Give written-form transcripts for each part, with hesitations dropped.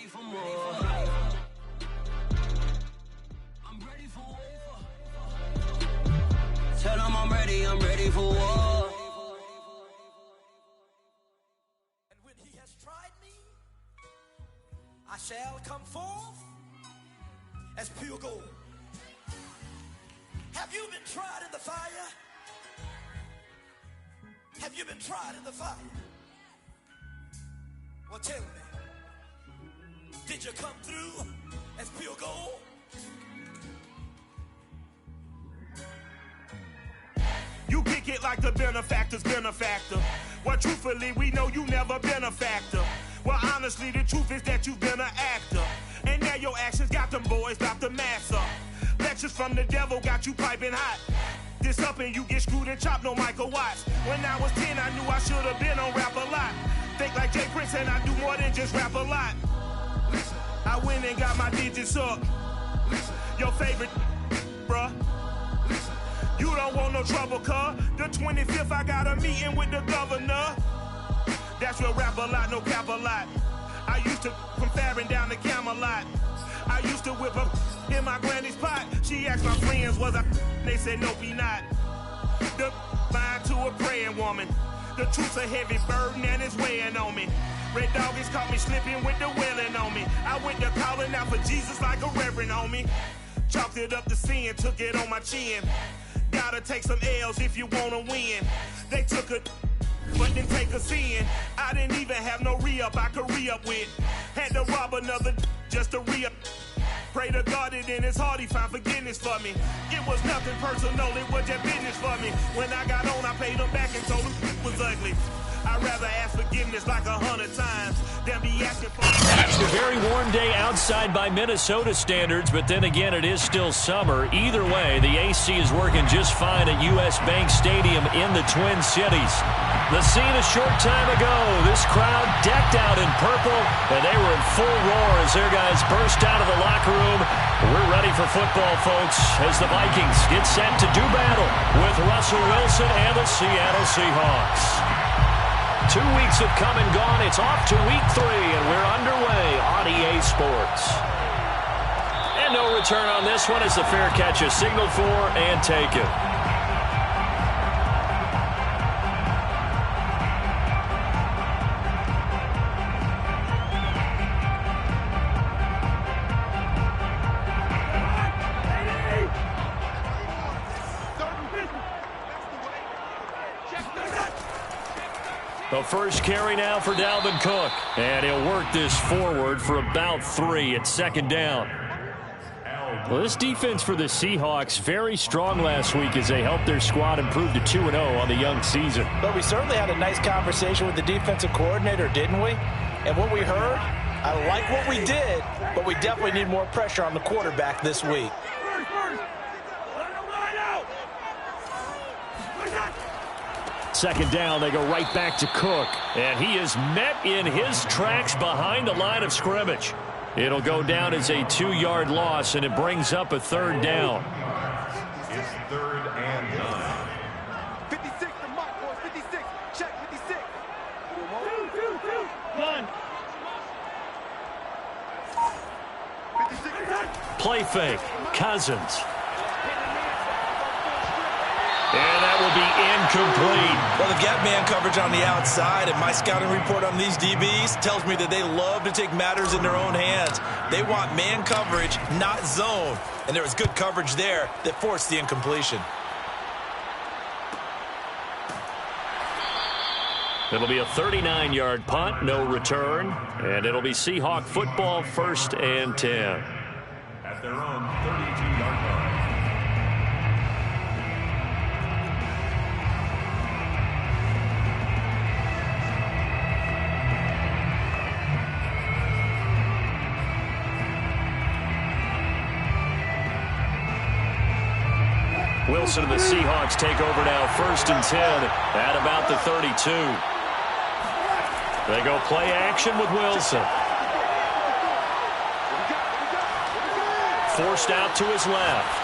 ready for more. I'm ready for war. Tell them I'm ready for war. And when he has tried me, I shall come forth as pure gold. Have you been tried in the fire? Have you been tried in the fire? Well, tell me, did you come through as pure gold? You kick it like the benefactor's benefactor. Well, truthfully, we know you never been a factor. Well, honestly, the truth is that you've been an actor. And now your actions got them boys about to mass up. Lectures from the devil got you piping hot. This up and you get screwed and chopped, no Michael Watts. When I was 10, I knew I should have been on rap a lot. Think like Jay Prince and I do more than just rap a lot. I went and got my digits up. Your favorite, bruh. You don't want no trouble, cuz. The 25th, I got a meeting with the governor. That's real rap a lot, no cap a lot. I used to from Farron down to Camelot. I used to whip up in my granny's pot. She asked my friends, was I? They said, nope, he not. The line to a praying woman. The truth's a heavy burden and it's weighing on me. Red Doggies caught me slipping with the wailing on me. I went to calling out for Jesus like a reverend on me. Chalked it up to sin, took it on my chin. Gotta take some L's if you wanna win. They took a but didn't take us in. I didn't even have no re-up I could re-up with. Had to rob another just to re-up. Pray to God that in his heart he found forgiveness for me. It was nothing personal, it was just business for me. When I got on, I paid him back and told him it was ugly. I'd rather ask forgiveness like 100 times than be asking for. It's a very warm day outside by Minnesota standards, but then again, it is still summer. Either way, the AC is working just fine at U.S. Bank Stadium in the Twin Cities. The scene a short time ago, this crowd decked out in purple, and they were in full roar as their guys burst out of the locker room. We're ready for football, folks, as the Vikings get set to do battle with Russell Wilson and the Seattle Seahawks. 2 weeks have come and gone. It's off to week 3, and we're underway on EA Sports. And no return on this one as the fair catch is signaled for and taken. The first carry now for Dalvin Cook. And he'll work this forward for about 3 at second down. Well, this defense for the Seahawks, very strong last week as they helped their squad improve to 2-0 on the young season. But we certainly had a nice conversation with the defensive coordinator, didn't we? And what we heard, I like what we did, but we definitely need more pressure on the quarterback this week. Second down, they go right back to Cook. And he is met in his tracks behind the line of scrimmage. It'll go down as a 2-yard loss, and it brings up a third down. It's 3rd and 9. 56, the mark, boys. 56. Check, 56. 1. 56. Play fake. Cousins. And that will be incomplete. Well, the gap man coverage on the outside, and my scouting report on these DBs tells me that they love to take matters in their own hands. They want man coverage, not zone. And there was good coverage there that forced the incompletion. It'll be a 39-yard punt, no return. And it'll be Seahawk football, 1st and 10. At their own 32-yard line. Wilson and the Seahawks take over now, 1st and 10 at about the 32. They go play action with Wilson. Forced out to his left.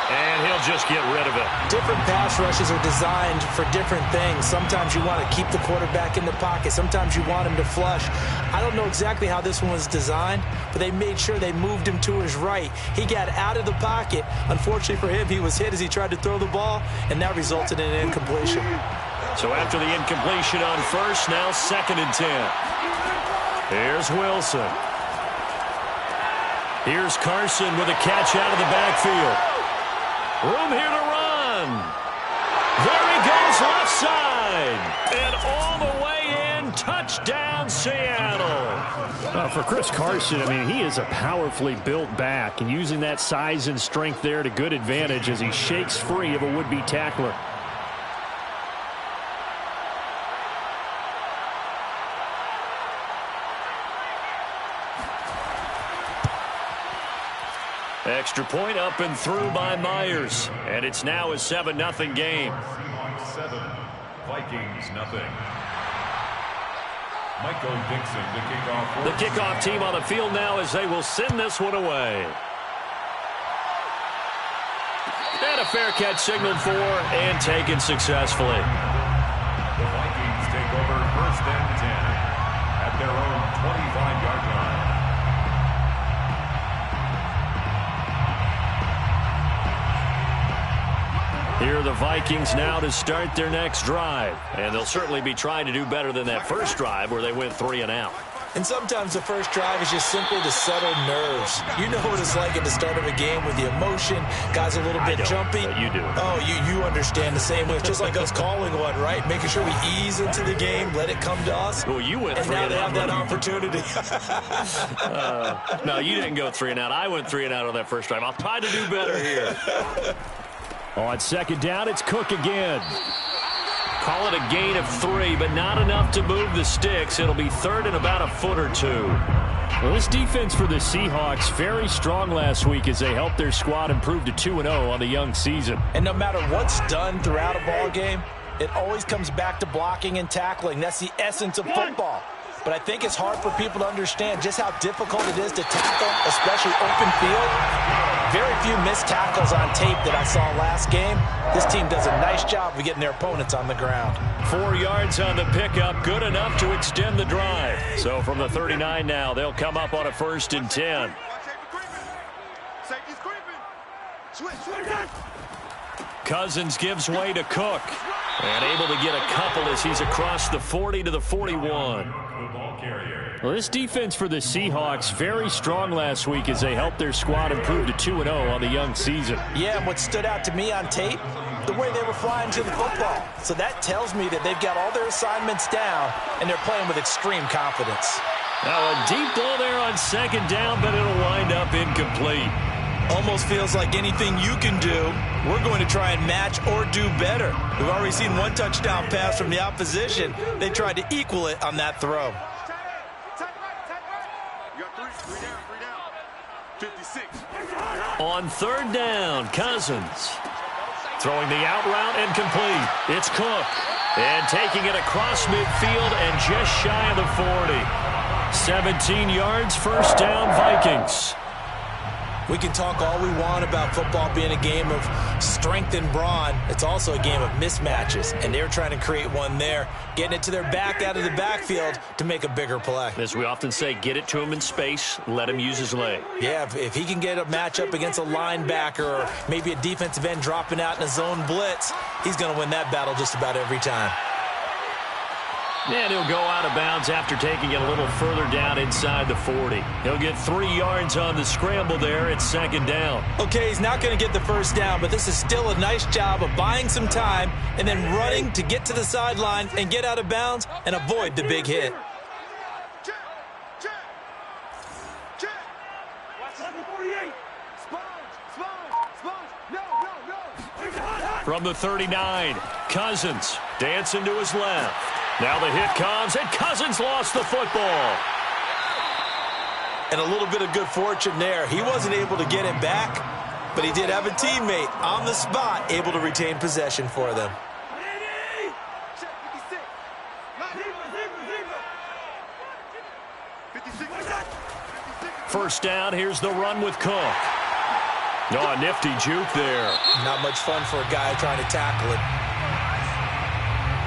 And he'll just get rid of it. Different pass rushes are designed for different things. Sometimes you want to keep the quarterback in the pocket. Sometimes you want him to flush. I don't know exactly how this one was designed, but they made sure they moved him to his right. He got out of the pocket. Unfortunately for him, he was hit as he tried to throw the ball, and that resulted in an incompletion. So after the incompletion on first, now 2nd and 10. Here's Wilson. Here's Carson with a catch out of the backfield. Room here to run. There he goes left side. And all the way in, touchdown Seattle. For Chris Carson, I mean, he is a powerfully built back, and using that size and strength there to good advantage as he shakes free of a would-be tackler. Extra point up and through by Myers. And it's now a 7-0 game. 7, Vikings nothing. Michael Dixon to kick off. The kickoff team on the field now as they will send this one away. And a fair catch signaled for and taken successfully. The Vikings take over 1st and 10 at their own 25-yard line. Here are the Vikings now to start their next drive. And they'll certainly be trying to do better than that first drive where they went 3 and out. And sometimes the first drive is just simply to settle nerves. You know what it's like at the start of a game with the emotion. Guys a little bit jumpy. You do. Oh, you understand the same way. It's just like us calling one, right? Making sure we ease into the game, let it come to us. Well, you went and 3 now and they out. have that opportunity. No, you didn't go 3 and out. I went 3 and out on that first drive. I'll try to do better here. On 2nd down, it's Cook again. Call it a gain of 3, but not enough to move the sticks. It'll be 3rd and about a foot or 2. Well, this defense for the Seahawks, very strong last week as they helped their squad improve to 2-0 on the young season. And no matter what's done throughout a ball game, it always comes back to blocking and tackling. That's the essence of football. But I think it's hard for people to understand just how difficult it is to tackle, especially open field. Very few missed tackles on tape that I saw last game. This team does a nice job of getting their opponents on the ground. 4 yards on the pickup, good enough to extend the drive. So from the 39 now, they'll come up on a 1st and 10. Cousins gives way to Cook. And able to get a couple as he's across the 40 to the 41. Well, this defense for the Seahawks, very strong last week as they helped their squad improve to 2-0 on the young season. Yeah, and what stood out to me on tape, the way they were flying to the football. So that tells me that they've got all their assignments down, and they're playing with extreme confidence. Now a deep ball there on 2nd down, but it'll wind up incomplete. Almost feels like anything you can do, we're going to try and match or do better. We've already seen one touchdown pass from the opposition. They tried to equal it on that throw. You got 3 down. 56. On 3rd down, Cousins. Throwing the out route and complete. It's Cook. And taking it across midfield and just shy of the 40. 17 yards, 1st down, Vikings. We can talk all we want about football being a game of strength and brawn. It's also a game of mismatches, and they're trying to create one there, getting it to their back out of the backfield to make a bigger play. As we often say, get it to him in space, let him use his leg. Yeah, if he can get a matchup against a linebacker or maybe a defensive end dropping out in a zone blitz, he's going to win that battle just about every time. And he'll go out of bounds after taking it a little further down inside the 40. He'll get 3 yards on the scramble there at 2nd down. Okay, he's not going to get the 1st down, but this is still a nice job of buying some time and then running to get to the sideline and get out of bounds and avoid the big hit. From the 39, Cousins dancing to his left. Now the hit comes, and Cousins lost the football. And a little bit of good fortune there. He wasn't able to get it back, but he did have a teammate on the spot able to retain possession for them. First down, here's the run with Cook. Oh, a nifty juke there. Not much fun for a guy trying to tackle it.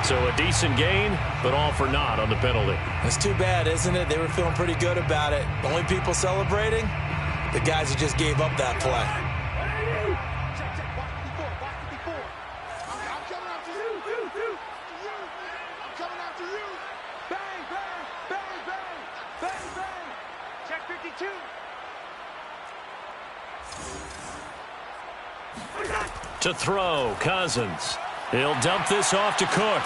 So a decent gain, but all for naught on the penalty. It's too bad, isn't it? They were feeling pretty good about it. The only people celebrating, the guys who just gave up that play. I'm coming after you. Bang, bang, bang, bang, bang, bang. Check 52. To throw, Cousins. He'll dump this off to Cook.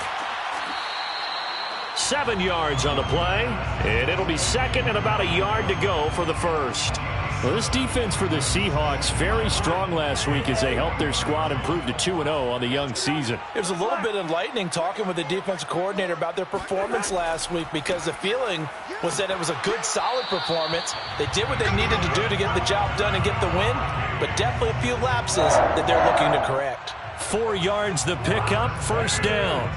7 yards on the play, and it'll be second and about a yard to go for the first. Well, this defense for the Seahawks, very strong last week as they helped their squad improve to 2-0 on the young season. It was a little bit enlightening talking with the defensive coordinator about their performance last week because the feeling was that it was a good, solid performance. They did what they needed to do to get the job done and get the win, but definitely a few lapses that they're looking to correct. 4 yards the pickup, first down.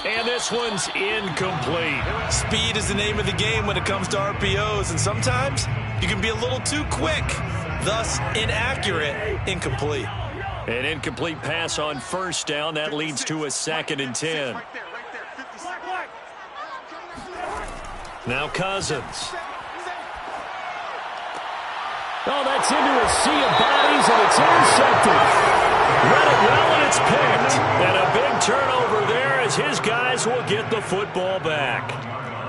And this one's incomplete. Speed is the name of the game when it comes to RPOs, and sometimes you can be a little too quick, thus inaccurate, incomplete. An incomplete pass on first down. That leads to a 2nd and 10. Now Cousins. Oh, that's into a sea of bodies, and it's intercepted. Read it well, and it's picked. And a big turnover there as his guys will get the football back.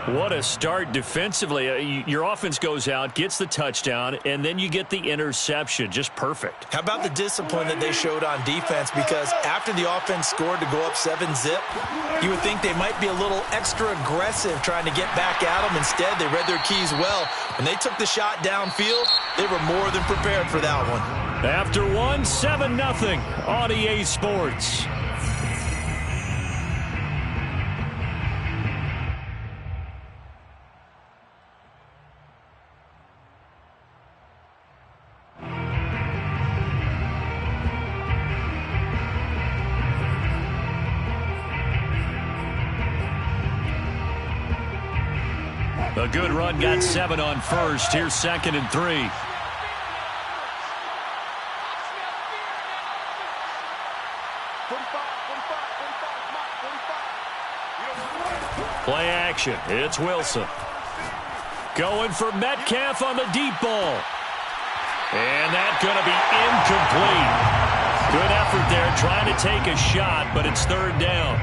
What a start defensively. Your offense goes out, gets the touchdown, and then you get the interception. Just perfect. How about the discipline that they showed on defense? Because after the offense scored to go up 7-zip, you would think they might be a little extra aggressive trying to get back at them. Instead, they read their keys well. When they took the shot downfield, they were more than prepared for that one. After one, 7-0 on EA Sports. A good run, got 7 on first. Here's 2nd and 3. Play action. It's Wilson. Going for Metcalf on the deep ball. And that's going to be incomplete. Good effort there trying to take a shot, but it's 3rd down.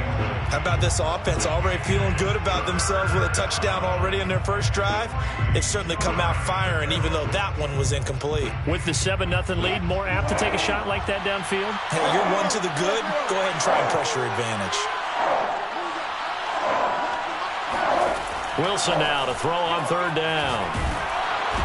How about this offense already feeling good about themselves with a touchdown already in their first drive? They've certainly come out firing, even though that one was incomplete. With the 7-0 lead, more apt to take a shot like that downfield? Hey, you're one to the good. Go ahead and try and pressure advantage. Wilson now to throw on 3rd down.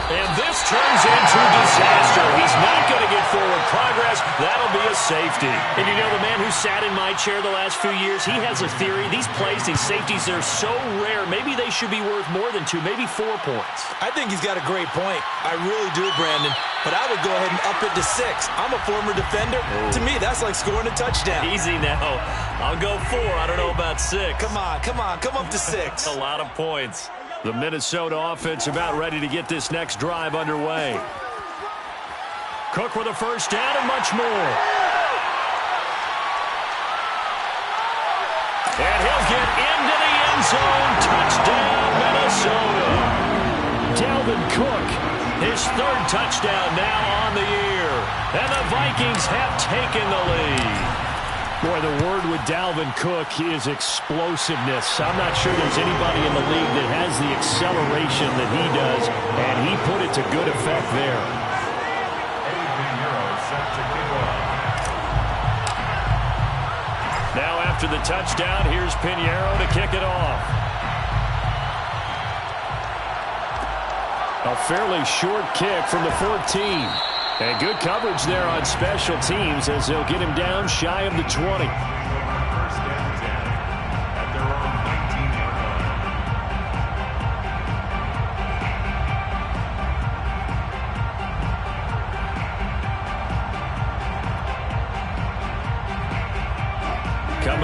And this turns into disaster. He's not going to get forward progress. That'll be a safety. And you know, the man who sat in my chair the last few years, he has a theory. These plays, these safeties, they're so rare. Maybe they should be worth more than 2, maybe 4 points. I think he's got a great point. I really do, Brandon. But I would go ahead and up it to 6. I'm a former defender. To me, that's like scoring a touchdown. Easy now. I'll go 4. I don't know about 6. Come on. Come up to 6. A lot of points. The Minnesota offense about ready to get this next drive underway. Cook with a first down and much more. And he'll get into the end zone. Touchdown, Minnesota. Dalvin Cook, his 3rd touchdown now on the year. And the Vikings have taken the lead. Boy, the word with Dalvin Cook is explosiveness. I'm not sure there's anybody in the league that has the acceleration that he does, and he put it to good effect there. Now after the touchdown, here's Pinheiro to kick it off. A fairly short kick from the 14. And good coverage there on special teams as they'll get him down shy of the 20. First and 10 at their own 19-yard line.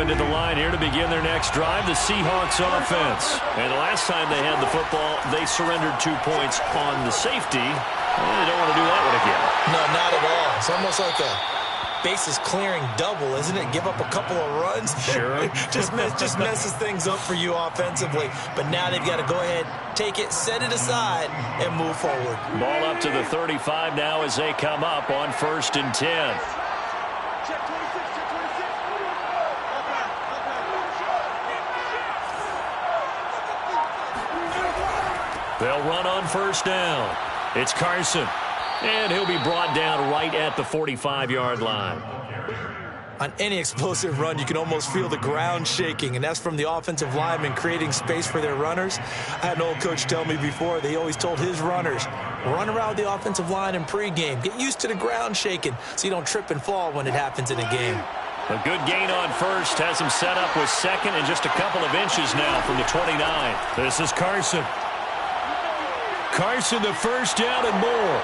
coming to the line here to begin their next drive, the Seahawks offense. And the last time they had the football, they surrendered 2 points on the safety. They don't want to do that one again. No, not at all. It's almost like a bases clearing double, isn't it? Give up a couple of runs. Sure. just messes things up for you offensively. But now they've got to go ahead, take it, set it aside, and move forward. Ball up to the 35 now as they come up on 1st and 10. Check 26, check 26. They'll run on 1st down. It's Carson. And he'll be brought down right at the 45-yard line. On any explosive run, you can almost feel the ground shaking, and that's from the offensive linemen creating space for their runners. I had an old coach tell me before, they always told his runners, run around the offensive line in pregame. Get used to the ground shaking so you don't trip and fall when it happens in a game. A good gain on 1st has him set up with 2nd and just a couple of inches now from the 29. This is Carson. Carson, the 1st down and more.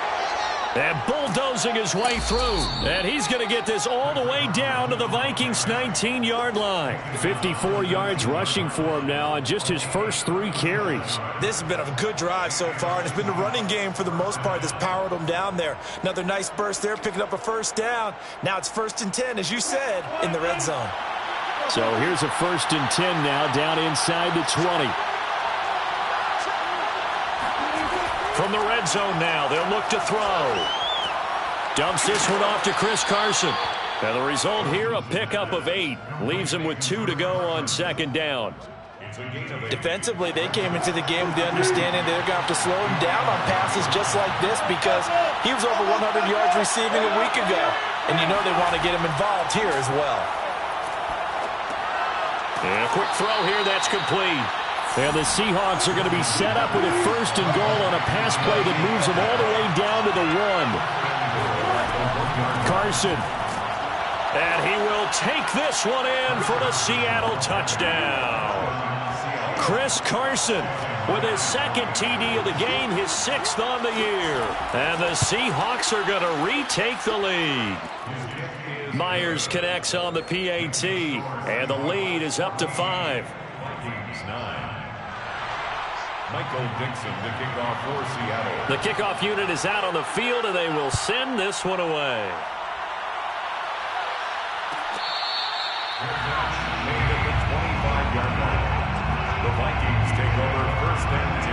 And bulldozing his way through. And he's going to get this all the way down to the Vikings' 19-yard line. 54 yards rushing for him now on just his first 3 carries. This has been a good drive so far, and it's been the running game for the most part that's powered him down there. Another nice burst there, picking up a 1st down. Now it's 1st and 10, as you said, in the red zone. So here's a 1st and 10 now down inside the 20. From the red zone now, they'll look to throw. Dumps this one off to Chris Carson. And the result here, a pickup of 8. Leaves him with 2 to go on 2nd down. Defensively, they came into the game with the understanding they're going to have to slow him down on passes just like this because he was over 100 yards receiving a week ago. And you know they want to get him involved here as well. And a quick throw here, that's complete. And the Seahawks are going to be set up with a 1st and goal on a pass play that moves them all the way down to the 1. Carson. And he will take this one in for the Seattle touchdown. Chris Carson with his 2nd TD of the game, his 6th on the year. And the Seahawks are going to retake the lead. Myers connects on the PAT, and the lead is up to 5. Michael Dixon, the kickoff for Seattle. The kickoff unit is out on the field, and they will send this one away. Made at the 25-yard line. The Vikings take over 1st and 10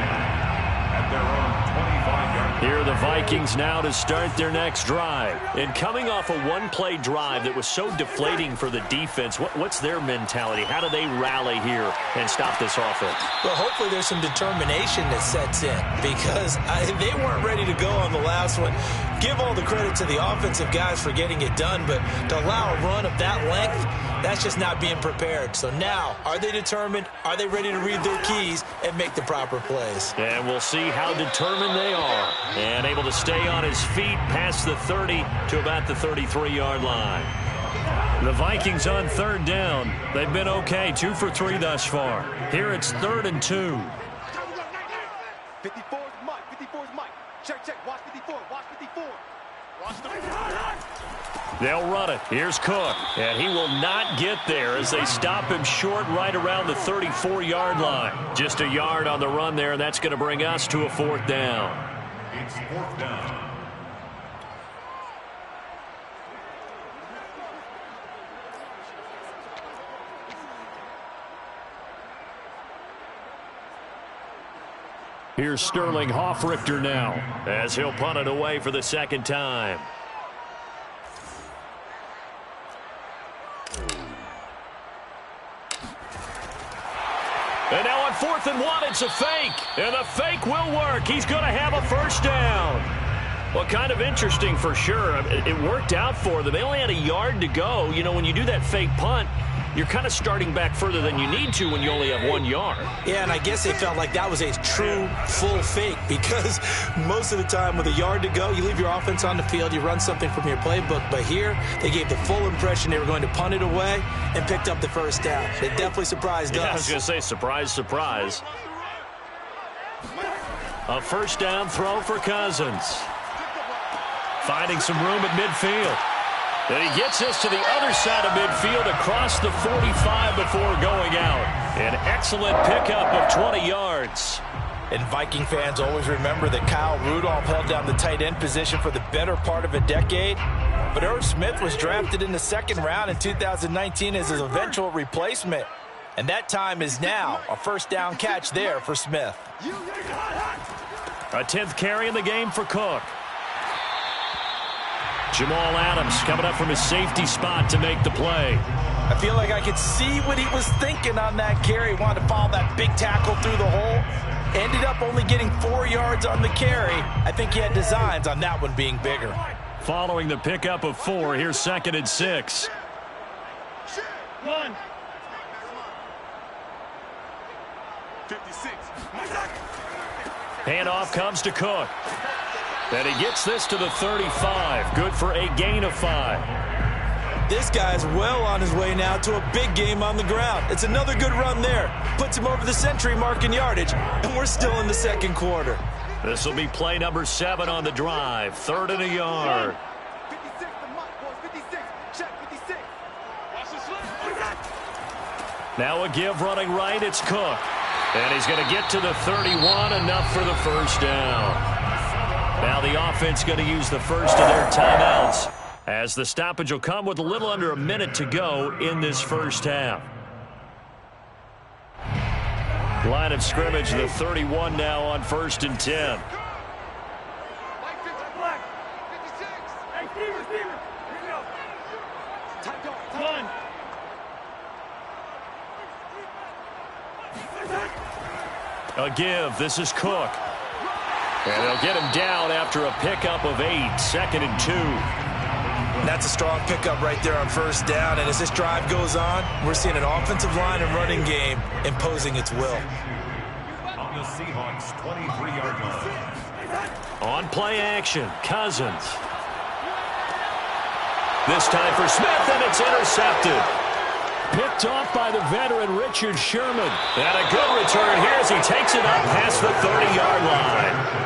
at their own 25-yard line. Here are the Vikings now to start their next drive. And coming off a one-play drive that was so deflating for the defense, what's their mentality? How do they rally here and stop this offense? Well, hopefully there's some determination that sets in because they weren't ready to go on the last one. Give all the credit to the offensive guys for getting it done, but to allow a run of that length, that's just not being prepared. So now, are they determined? Are they ready to read their keys and make the proper plays? And we'll see how determined they are. And able to stay on his feet past the 30 to about the 33-yard line. The Vikings on 3rd down. They've been okay, 2 for 3 thus far. Here it's 3rd and 2. 54 is Mike. 54 is Mike. Check, check. Watch 54. Watch 54. Watch the... They'll run it. Here's Cook. And he will not get there as they stop him short right around the 34-yard line. Just a yard on the run there, and that's going to bring us to a 4th down. It's 4th down. Here's Sterling Hoffrichter now, as he'll punt it away for the 2nd time. And now on 4th and 1, it's a fake. And the fake will work. He's going to have a 1st down. Well, kind of interesting for sure. It worked out for them. They only had a yard to go. You know, when you do that fake punt, you're kind of starting back further than you need to when you only have 1 yard. Yeah, and I guess they felt like that was a true full fake because most of the time with a yard to go, you leave your offense on the field, you run something from your playbook. But here, they gave the full impression they were going to punt it away and picked up the 1st down. They definitely surprised us. I was going to say, surprise, surprise. A 1st down throw for Cousins. Finding some room at midfield. And he gets us to the other side of midfield across the 45 before going out. An excellent pickup of 20 yards. And Viking fans always remember that Kyle Rudolph held down the tight end position for the better part of a decade. But Irv Smith was drafted in the second round in 2019 as his eventual replacement. And that time is now. A first down catch there for Smith. A 10th carry in the game for Cook. Jamal Adams coming up from his safety spot to make the play. I feel like I could see what he was thinking on that carry. Wanted to follow that big tackle through the hole. Ended up only getting 4 yards on the carry. I think he had designs on that one being bigger. Following the pickup of 4, here's 2nd and 6. One. 56. Handoff comes to Cook. And he gets this to the 35. Good for a gain of 5. This guy's well on his way now to a big game on the ground. It's another good run there. Puts him over the century mark in yardage, and we're still in the second quarter. This will be play number 7 on the drive. 3rd and a yard. 56, the mark, boys. 56. Check 56. Watch the slip. Now a give running right. It's Cook. And he's going to get to the 31, enough for the first down. Now the offense going to use the first of their timeouts, as the stoppage will come with a little under a minute to go in this first half. Line of scrimmage, the 31 now on 1st and 10. One. A give. This is Cook. And they'll get him down after a pickup of 8. 2nd and 2. That's a strong pickup right there on first down. And as this drive goes on, we're seeing an offensive line and running game imposing its will. On the Seahawks' 23-yard line. On play action, Cousins. This time for Smith, and it's intercepted. Picked off by the veteran Richard Sherman. And a good return here as he takes it up past the 30-yard line.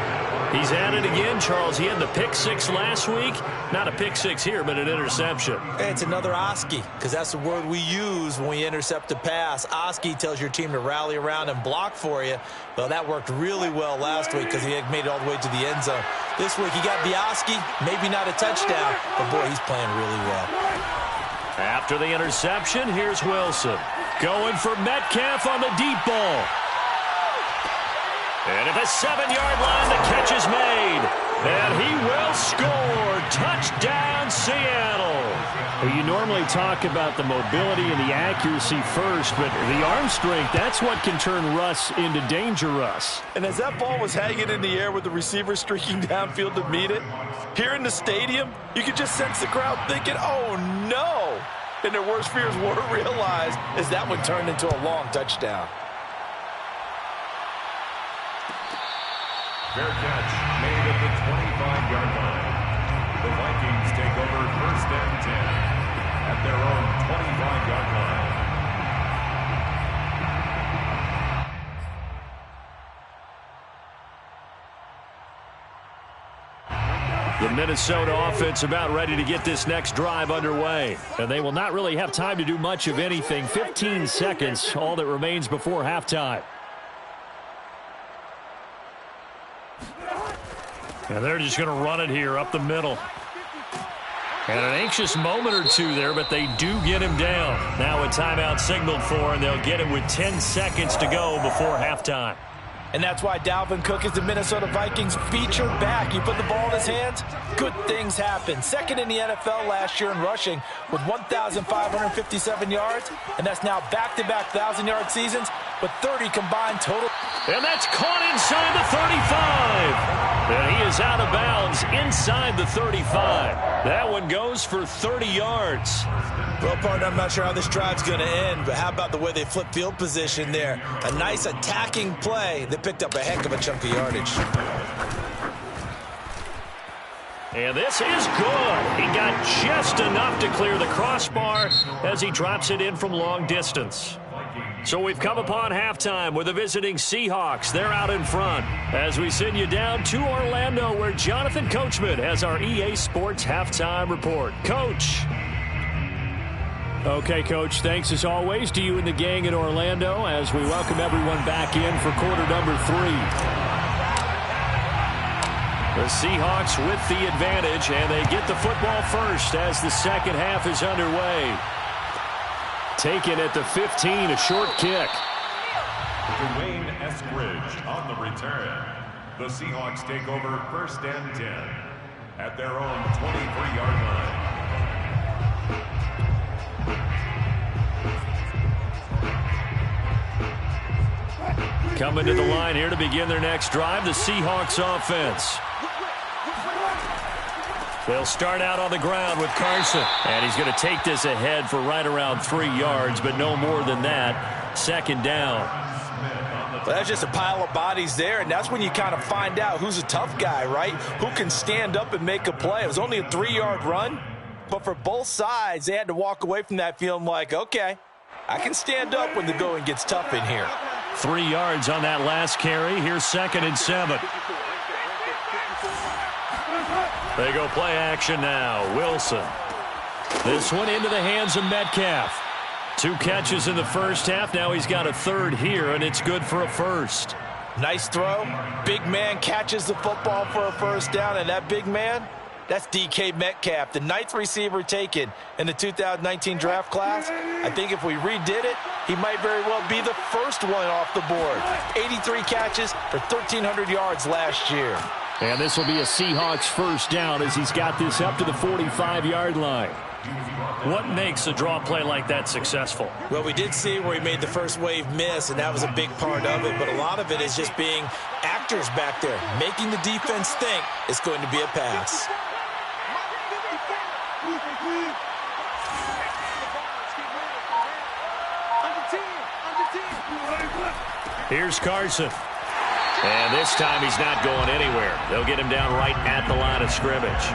He's at it again, Charles. He had the pick 6 last week. Not a pick 6 here, but an interception. It's another Oski, because that's the word we use when we intercept a pass. Oski tells your team to rally around and block for you. Well, that worked really well last week because he had made it all the way to the end zone. This week he got the Oski, maybe not a touchdown, but boy, he's playing really well. After the interception, here's Wilson. Going for Metcalf on the deep ball. And at the 7-yard line, the catch is made. And he will score. Touchdown, Seattle. Well, you normally talk about the mobility and the accuracy first, but the arm strength, that's what can turn Russ into Danger Russ. And as that ball was hanging in the air with the receiver streaking downfield to meet it, here in the stadium, you could just sense the crowd thinking, oh, no. And their worst fears were realized as that one turned into a long touchdown. Fair catch made at the 25-yard line. The Vikings take over 1st and 10 at their own 25-yard line. The Minnesota offense about ready to get this next drive underway. And they will not really have time to do much of anything. 15 seconds, all that remains before halftime. And they're just going to run it here up the middle. And an anxious moment or two there, but they do get him down. Now a timeout signaled for, and they'll get it with 10 seconds to go before halftime. And that's why Dalvin Cook is the Minnesota Vikings featured back. You put the ball in his hands, good things happen. Second in the NFL last year in rushing with 1,557 yards, and that's now back-to-back 1,000-yard seasons with 30 combined total. And that's caught inside the 35. And he is out of bounds inside the 35. That one goes for 30 yards. Well, partner, I'm not sure how this drive's going to end, but how about the way they flip field position there? A nice attacking play that picked up a heck of a chunk of yardage. And this is good. He got just enough to clear the crossbar as he drops it in from long distance. So we've come upon halftime with the visiting Seahawks. They're out in front as we send you down to Orlando where Jonathan Coachman has our EA Sports Halftime Report. Coach. Okay, Coach, thanks as always to you and the gang in Orlando as we welcome everyone back in for quarter number 3. The Seahawks with the advantage, and they get the football first as the second half is underway. Taken at the 15, a short kick. Dwayne Eskridge on the return. The Seahawks take over first and 10 at their own 23-yard line. Coming to the line here to begin their next drive, the Seahawks offense. They'll start out on the ground with Carson. And he's going to take this ahead for right around 3 yards, but no more than that. Second down. Well, that's just a pile of bodies there, and that's when you kind of find out who's a tough guy, right? Who can stand up and make a play. It was only a 3-yard run, but for both sides, they had to walk away from that feeling like, okay, I can stand up when the going gets tough in here. 3 yards on that last carry. Here's 2nd and 7. They go play action now. Wilson. This one into the hands of Metcalf. 2 catches in the first half. Now he's got a third here, and it's good for a first. Nice throw. Big man catches the football for a first down, and that big man, that's DK Metcalf, the 9th receiver taken in the 2019 draft class. I think if we redid it, he might very well be the first one off the board. 83 catches for 1,300 yards last year. And this will be a Seahawks first down as he's got this up to the 45-yard line. What makes a draw play like that successful? Well, we did see where he made the first wave miss, and that was a big part of it. But a lot of it is just being actors back there, making the defense think it's going to be a pass. Here's Carson. And this time he's not going anywhere. They'll get him down right at the line of scrimmage.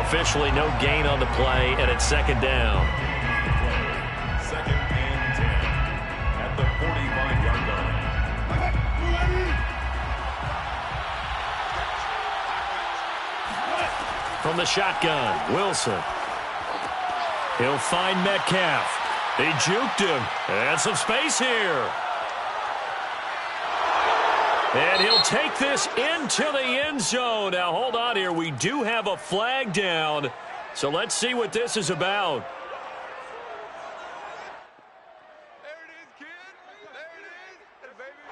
Officially no gain on the play, and it's second down. 2nd and 10 at the 45-yard line. From the shotgun, Wilson. He'll find Metcalf. He juked him. And some space here. And he'll take this into the end zone. Now, hold on here. We do have a flag down. So let's see what this is about.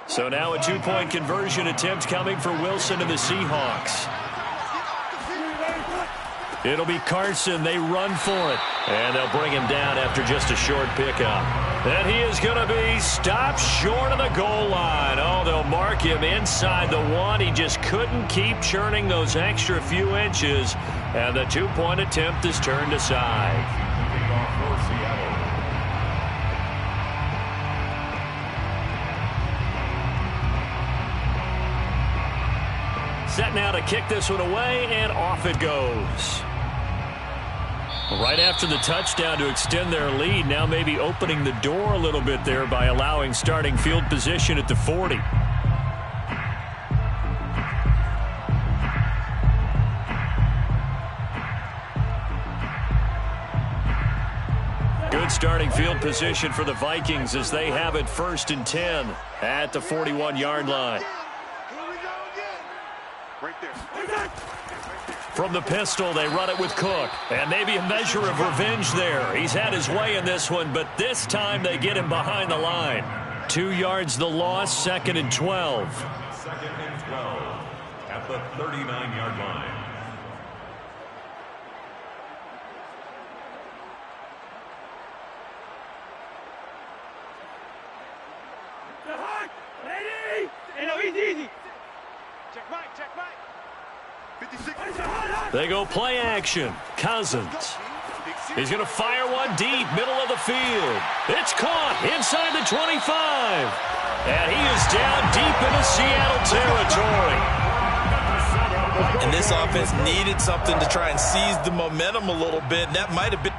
So now a 2-point conversion attempt coming for Wilson and the Seahawks. It'll be Carson. They run for it. And they'll bring him down after just a short pickup. And he is going to be stopped short of the goal line. Oh, they'll mark him inside the 1. He just couldn't keep churning those extra few inches. And the 2-point attempt is turned aside. Kickoff for Seattle. Set now to kick this one away, and off it goes. Right after the touchdown to extend their lead, now maybe opening the door a little bit there by allowing starting field position at the 40. Good starting field position for the Vikings as they have it 1st and 10 at the 41-yard line. From the pistol, they run it with Cook. And maybe a measure of revenge there. He's had his way in this one, but this time they get him behind the line. 2 yards the loss, 2nd and 12. 2nd and 12 at the 39-yard line. Easy. Check right, check right. They go play action. Cousins. He's going to fire one deep, middle of the field. It's caught inside the 25. And he is down deep into Seattle territory. And this offense needed something to try and seize the momentum a little bit. And that might have been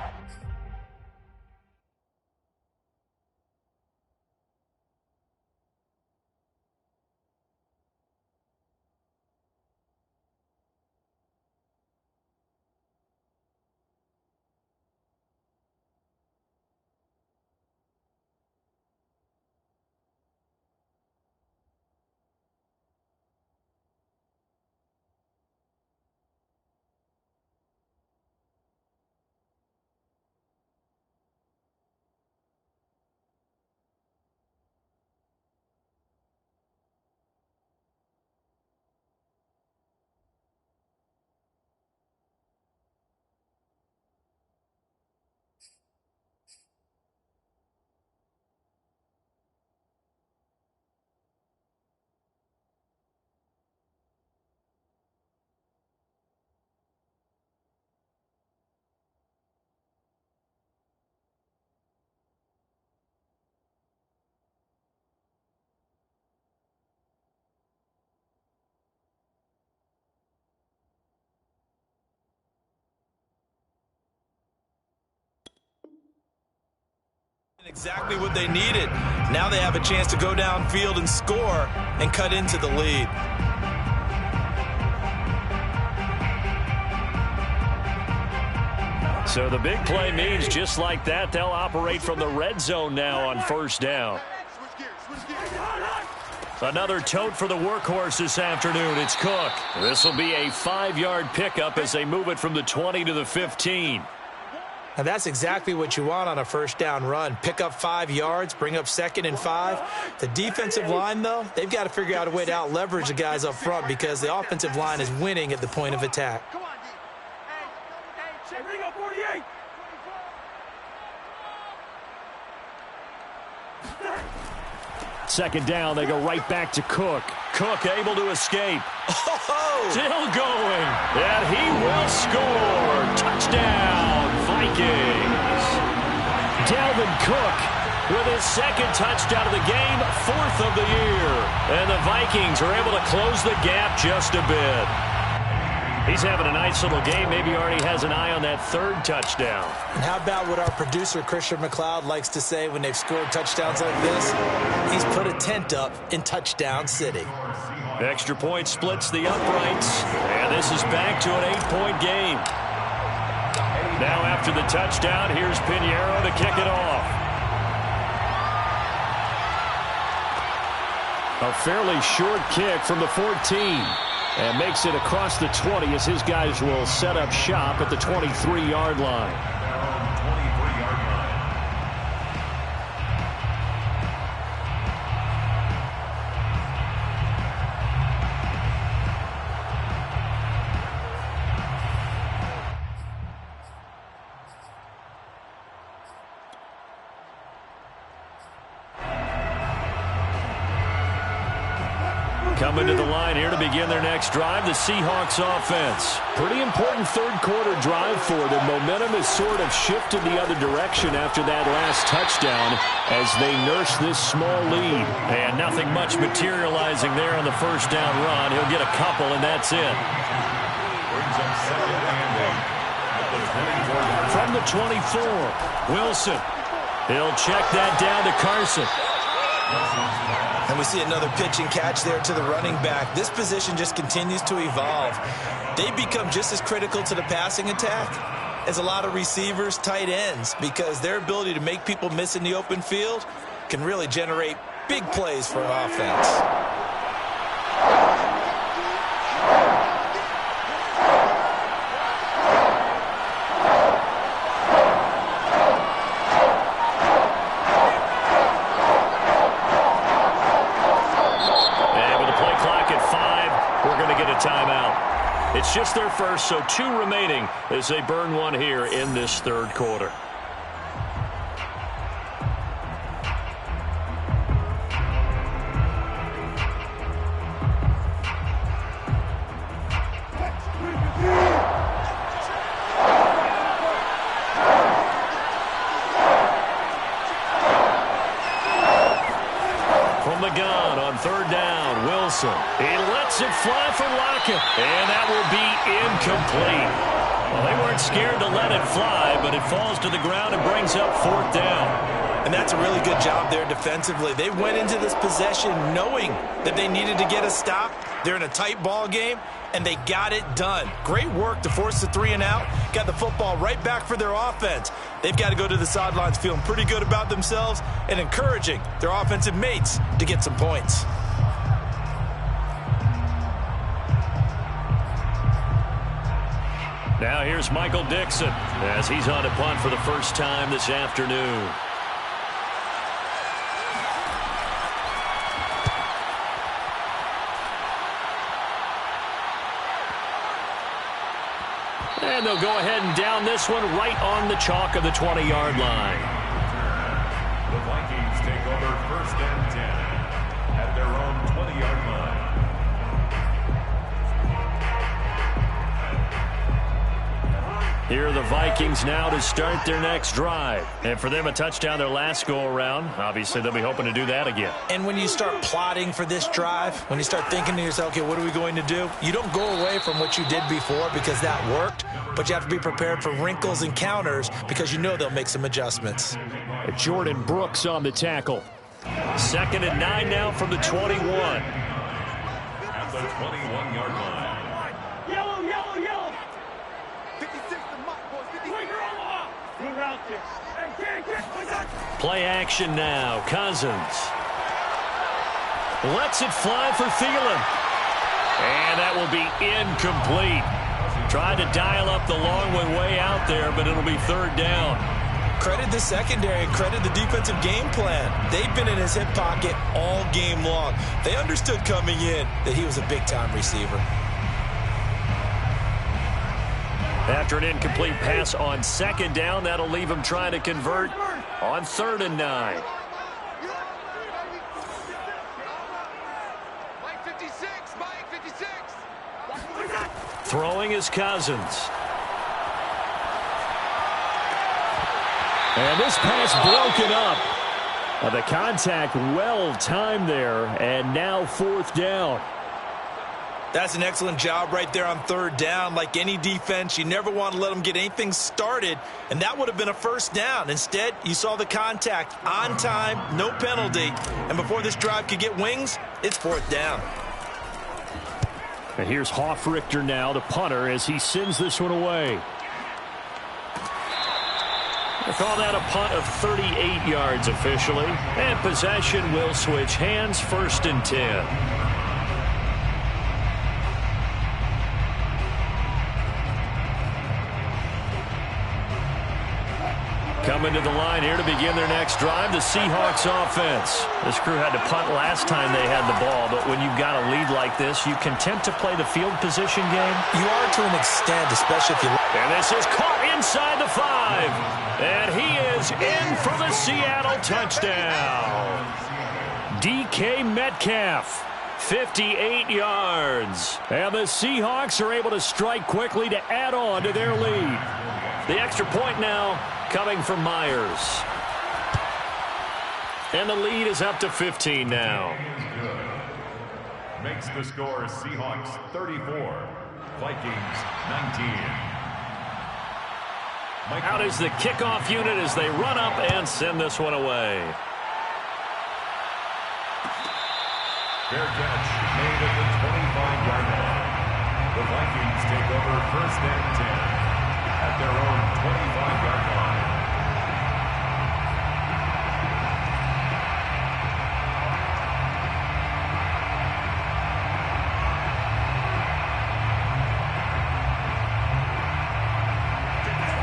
Exactly what they needed. Now they have a chance to go downfield and score and cut into the lead. So the big play means just like that, they'll operate from the red zone now on first down. Another tote for the workhorse this afternoon. It's Cook. This will be a 5-yard pickup as they move it from the 20 to the 15. And that's exactly what you want on a first down run. Pick up 5 yards, bring up 2nd and 5. The defensive line, though, they've got to figure out a way to out-leverage the guys up front because the offensive line is winning at the point of attack. Bring up 48. Second down, they go right back to Cook. Cook able to escape. Still going. And he will score. Touchdown, Vikings. Dalvin Cook with his 2nd touchdown of the game, 4th of the year. And the Vikings are able to close the gap just a bit. He's having a nice little game. Maybe already has an eye on that 3rd touchdown. And how about what our producer, Christian McLeod, likes to say when they've scored touchdowns like this? He's put a tent up in Touchdown City. Extra point splits the uprights. And this is back to an 8-point game. Now after the touchdown, here's Pinheiro to kick it off. A fairly short kick from the 14. And makes it across the 20 as his guys will set up shop at the 23-yard line. Coming to the line here to begin their next drive, the Seahawks offense. Pretty important 3rd quarter drive for them. Momentum has sort of shifted the other direction after that last touchdown as they nurse this small lead. And nothing much materializing there on the first down run. He'll get a couple, and that's it. From the 24, Wilson. He'll check that down to Carson. And we see another pitch and catch there to the running back. This position just continues to evolve. They become just as critical to the passing attack as a lot of receivers, tight ends, because their ability to make people miss in the open field can really generate big plays for an offense. It's just their first, so 2 remaining as they burn one here in this 3rd quarter. From the gun on 3rd down, Wilson. He lets it fly for Lockett, and that will be incomplete. Well, they weren't scared to let it fly, but it falls to the ground and brings up 4th down. And that's a really good job there defensively. They went into this possession knowing that they needed to get a stop. They're in a tight ball game, and they got it done. Great work to force the 3 and out. Got the football right back for their offense. They've got to go to the sidelines feeling pretty good about themselves and encouraging their offensive mates to get some points. Now here's Michael Dixon as he's on to punt for the first time this afternoon. And they'll go ahead and down this one right on the chalk of the 20-yard line. The Vikings take over 1st and 10 at their own 20-yard line. Here are the Vikings now to start their next drive. And for them, a touchdown their last go-around. Obviously, they'll be hoping to do that again. And when you start plotting for this drive, when you start thinking to yourself, okay, what are we going to do? You don't go away from what you did before because that worked, but you have to be prepared for wrinkles and counters because you know they'll make some adjustments. Jordan Brooks on the tackle. 2nd and 9 now from the 21. At the 21-yard line. Yellow, yellow, yellow. 56 the mark, boys. 56. Move out there. Play action now. Cousins lets it fly for Thielen. And that will be incomplete. Tried to dial up the long one way out there, but it'll be 3rd down. Credit the secondary, credit the defensive game plan. They've been in his hip pocket all game long. They understood coming in that he was a big-time receiver. After an incomplete pass on 2nd down, that'll leave him trying to convert on 3rd and 9. Mike 56, Mike 56. Throwing is Cousins. And this pass broken up. The contact well timed there, and now 4th down. That's an excellent job right there on 3rd down. Like any defense, you never want to let them get anything started, and that would have been a 1st down. Instead, you saw the contact on time, no penalty, and before this drive could get wings, it's 4th down. And here's Hofrichter now, the punter, as he sends this one away. They call that a punt of 38 yards officially. And possession will switch hands, 1st and 10. Coming to the line here to begin their next drive, the Seahawks offense. This crew had to punt last time they had the ball, but when you've got a lead like this, you content to play the field position game? You are to an extent, especially if you... And this is caught inside the 5. And he is in for the Seattle touchdown. DK Metcalf, 58 yards. And the Seahawks are able to strike quickly to add on to their lead. The extra point now coming from Myers. And the lead is up to 15 now. Makes the score Seahawks 34, Vikings 19. Out is the kickoff unit as they run up and send this one away. Fair catch made at the 25-yard line. The Vikings take over 1st and 10 at their own 25-yard line.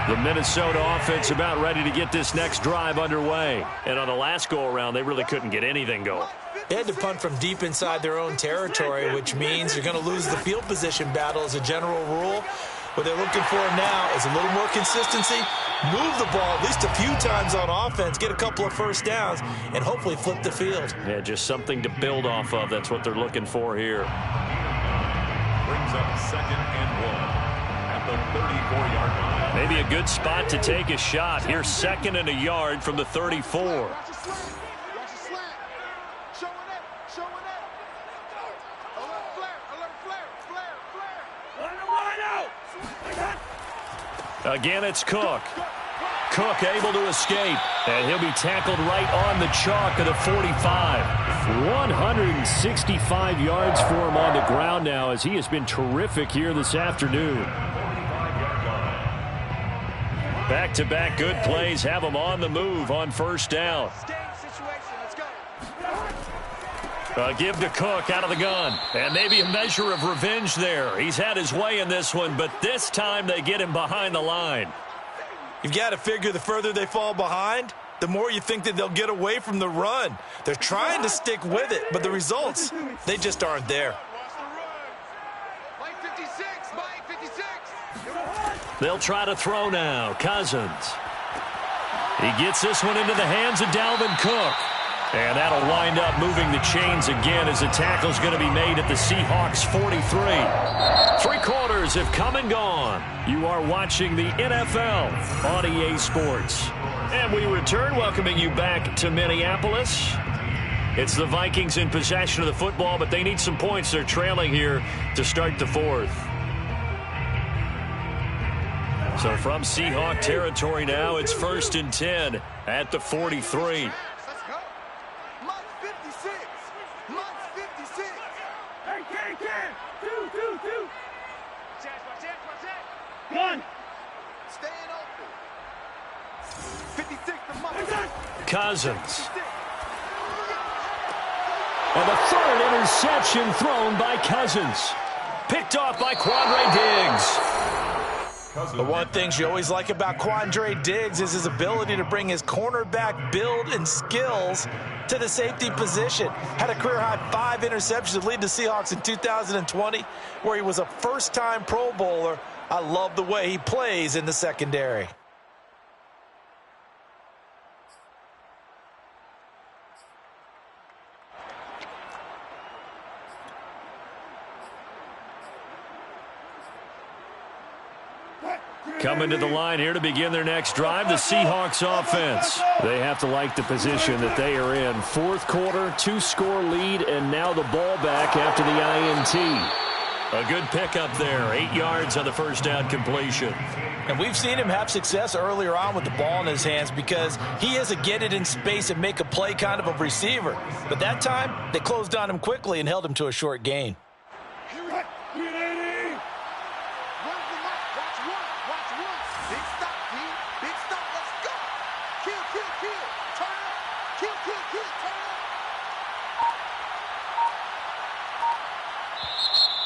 The Minnesota offense about ready to get this next drive underway. And on the last go-around, they really couldn't get anything going. They had to punt from deep inside their own territory, which means you're going to lose the field position battle as a general rule. What they're looking for now is a little more consistency, move the ball at least a few times on offense, get a couple of 1st downs, and hopefully flip the field. Yeah, just something to build off of. That's what they're looking for here. Brings up 2nd and 1 at the 34-yard line. Maybe a good spot to take a shot. Here's 2nd and a yard from the 34. Watch the slant. Watch the slant. Showing it. Showing it. Alert flare. Alert flare. Flare. Flare. Let him line out. Again, it's Cook. Cook able to escape. And he'll be tackled right on the chalk of the 45. 165 yards for him on the ground now as he has been terrific here this afternoon. Back-to-back good plays have him on the move on 1st down. Give to Cook out of the gun. And maybe a measure of revenge there. He's had his way in this one, but this time they get him behind the line. You've got to figure the further they fall behind, the more you think that they'll get away from the run. They're trying to stick with it, but the results, they just aren't there. Mike 56, Mike 56. They'll try to throw now. Cousins. He gets this one into the hands of Dalvin Cook. And that'll wind up moving the chains again as the tackle's going to be made at the Seahawks 43. 3 quarters have come and gone. You are watching the NFL on EA Sports. And we return, welcoming you back to Minneapolis. It's the Vikings in possession of the football, but they need some points. They're trailing here to start the 4th. So from Seahawk territory now, it's 1st and 10 at the 43. Cousins. And the 3rd interception thrown by Cousins. Picked off by Quandre Diggs. The one thing you always like about Quandre Diggs is his ability to bring his cornerback build and skills to the safety position. Had a career-high 5 interceptions to lead the Seahawks in 2020, where he was a first-time Pro Bowler. I love the way he plays in the secondary. Coming to the line here to begin their next drive, the Seahawks offense. They have to like the position that they are in. 4th quarter, 2-score lead, and now the ball back after the INT. A good pickup there, 8 yards on the first down completion. And we've seen him have success earlier on with the ball in his hands because he is a get it in space and make a play kind of a receiver. But that time, they closed on him quickly and held him to a short gain.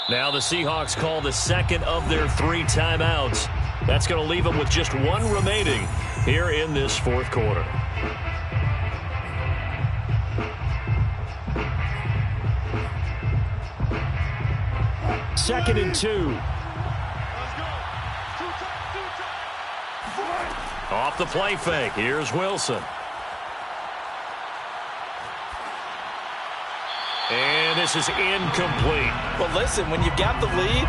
Now the Seahawks call the 2nd of their 3 timeouts. That's going to leave them with just 1 remaining here in this 4th quarter. Second and 2. Off the play fake. Here's Wilson. And this is incomplete. But listen, when you've got the lead,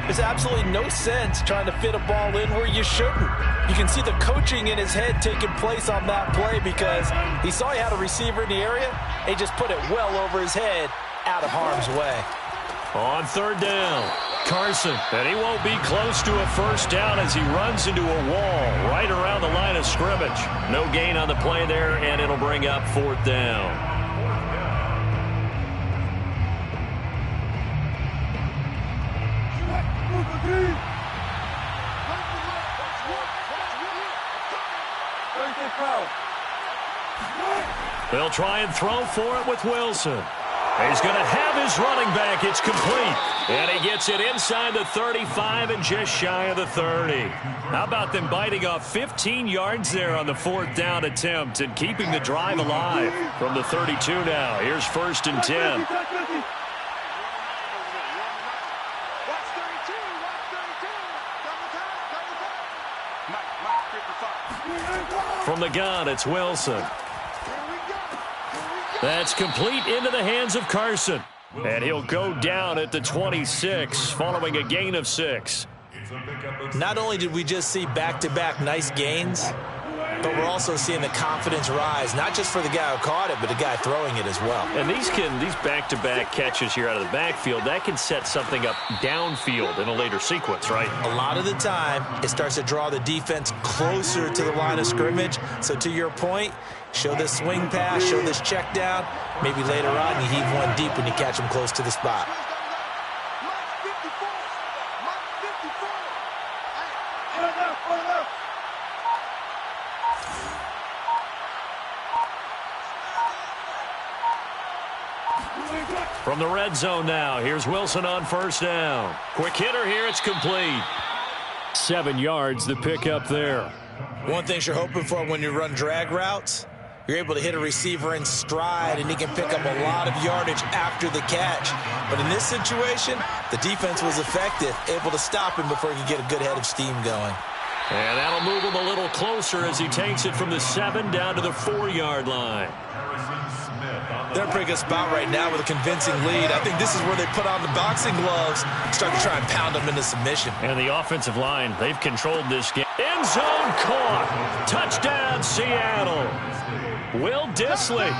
there's absolutely no sense trying to fit a ball in where you shouldn't. You can see the coaching in his head taking place on that play because he saw he had a receiver in the area. He just put it well over his head, out of harm's way. On 3rd down, Carson. And he won't be close to a first down as he runs into a wall right around the line of scrimmage. No gain on the play there, and it'll bring up 4th down. They'll try and throw for it with Wilson. He's going to have his running back. It's complete. And he gets it inside the 35 and just shy of the 30. How about them biting off 15 yards there on the 4th down attempt and keeping the drive alive from the 32 now. Here's 1st and 10. From the gun, it's Wilson. That's complete into the hands of Carson. And he'll go down at the 26 following a gain of 6. Not only did we just see back-to-back nice gains, but we're also seeing the confidence rise, not just for the guy who caught it, but the guy throwing it as well. And these back-to-back catches here out of the backfield, that can set something up downfield in a later sequence, right? A lot of the time, it starts to draw the defense closer to the line of scrimmage. So to your point, show this swing pass, show this check down. Maybe later on, you heave one deep when you catch them close to the spot. From the red zone now, here's Wilson on 1st down. Quick hitter here, it's complete. 7 yards, the pickup there. One thing you're hoping for when you run drag routes, you're able to hit a receiver in stride, and he can pick up a lot of yardage after the catch. But in this situation, the defense was effective, able to stop him before he could get a good head of steam going. And that'll move him a little closer as he takes it from the 7 down to the 4-yard line. They're in a pretty good spot right now with a convincing lead. I think this is where they put on the boxing gloves, start to try and pound them into submission. And the offensive line, they've controlled this game. End zone caught. Touchdown, Seattle. Will Dissly,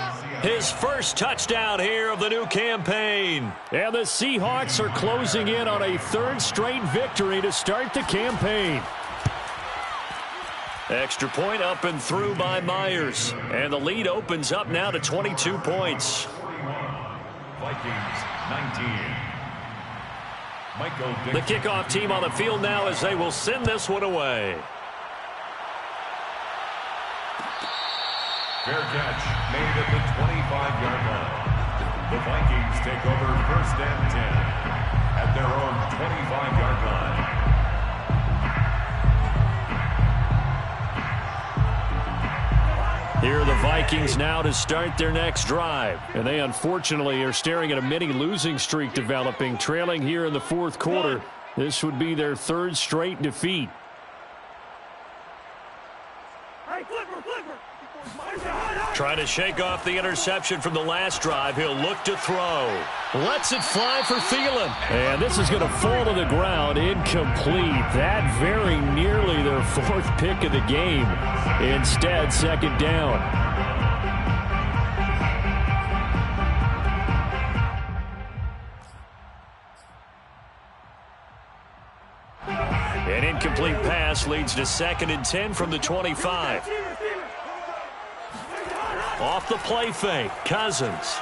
his first touchdown here of the new campaign. And the Seahawks are closing in on a third straight victory to start the campaign. Extra point up and through by Myers. And the lead opens up now to 22 points. Vikings 19. Michael The kickoff team on the field now as they will send this one away. Fair catch made at the 25-yard line. The Vikings take over 1st and 10 at their own 25-yard line. Here are the Vikings now to start their next drive. And they unfortunately are staring at a mini losing streak developing, trailing here in the fourth quarter. This would be their third straight defeat. Trying to shake off the interception from the last drive. He'll look to throw. Lets it fly for Thielen. And this is going to fall to the ground. Incomplete. That very nearly their fourth pick of the game. Instead, second down. An incomplete pass leads to 2nd and 10 from the 25. Off the play fake, Cousins.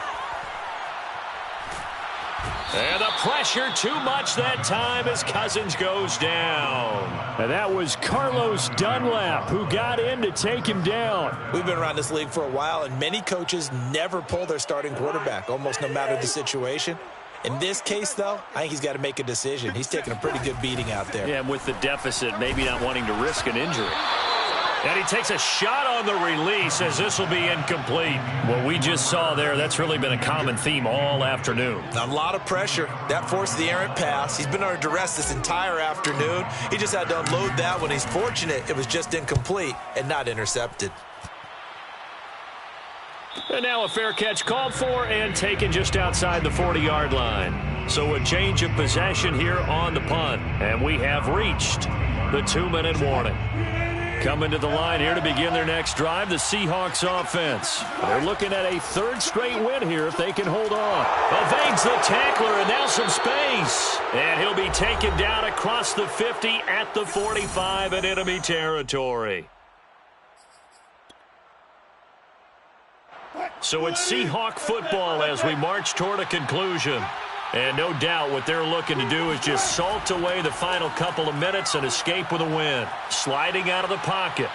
And the pressure too much that time as Cousins goes down. And that was Carlos Dunlap who got in to take him down. We've been around this league for a while, and many coaches never pull their starting quarterback, almost no matter the situation. In this case, though, I think he's got to make a decision. He's taking a pretty good beating out there. Yeah, and with the deficit, maybe not wanting to risk an injury. And he takes a shot on the release as this will be incomplete. What we just saw there, that's really been a common theme all afternoon. A lot of pressure. That forced the errant pass. He's been under duress this entire afternoon. He just had to unload that one. He's fortunate it was just incomplete and not intercepted. And now a fair catch called for and taken just outside the 40-yard line. So a change of possession here on the punt. And we have reached the 2-minute warning. Coming to the line here to begin their next drive, the Seahawks offense. They're looking at a third straight win here if they can hold on. Evades the tackler and now some space. And he'll be taken down across the 50 at the 45 in enemy territory. So it's Seahawk football as we march toward a conclusion. And no doubt what they're looking to do is just salt away the final couple of minutes and escape with a win. Sliding out of the pocket.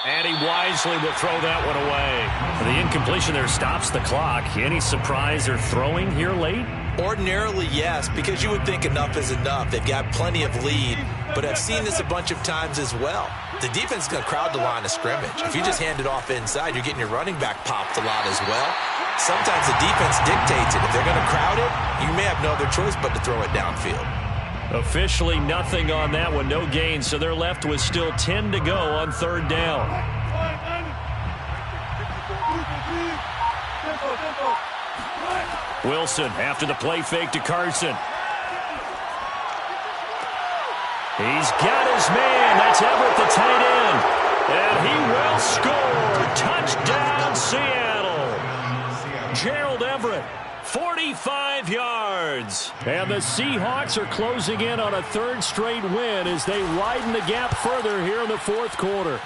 And he wisely will throw that one away. The incompletion there stops the clock. Any surprise they're throwing here late? Ordinarily, yes, because you would think enough is enough. They've got plenty of lead, but I've seen this a bunch of times as well. The defense is going to crowd the line of scrimmage. If you just hand it off inside, you're getting your running back popped a lot as well. Sometimes the defense dictates it. If they're going to crowd it, you may have no other choice but to throw it downfield. Officially nothing on that one, no gain, so they're left with still 10 to go on third down. Wilson after the play fake to Carson. He's got his man. That's Everett, the tight end. And he will score. Touchdown, Seattle. Gerald Everett, 45 yards. And the Seahawks are closing in on a third straight win as they widen the gap further here in the fourth quarter.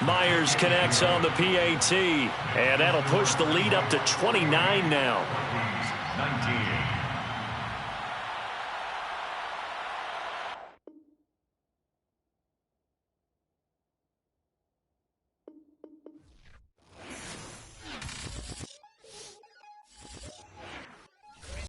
Myers connects on the PAT, and that'll push the lead up to 29 now. 19.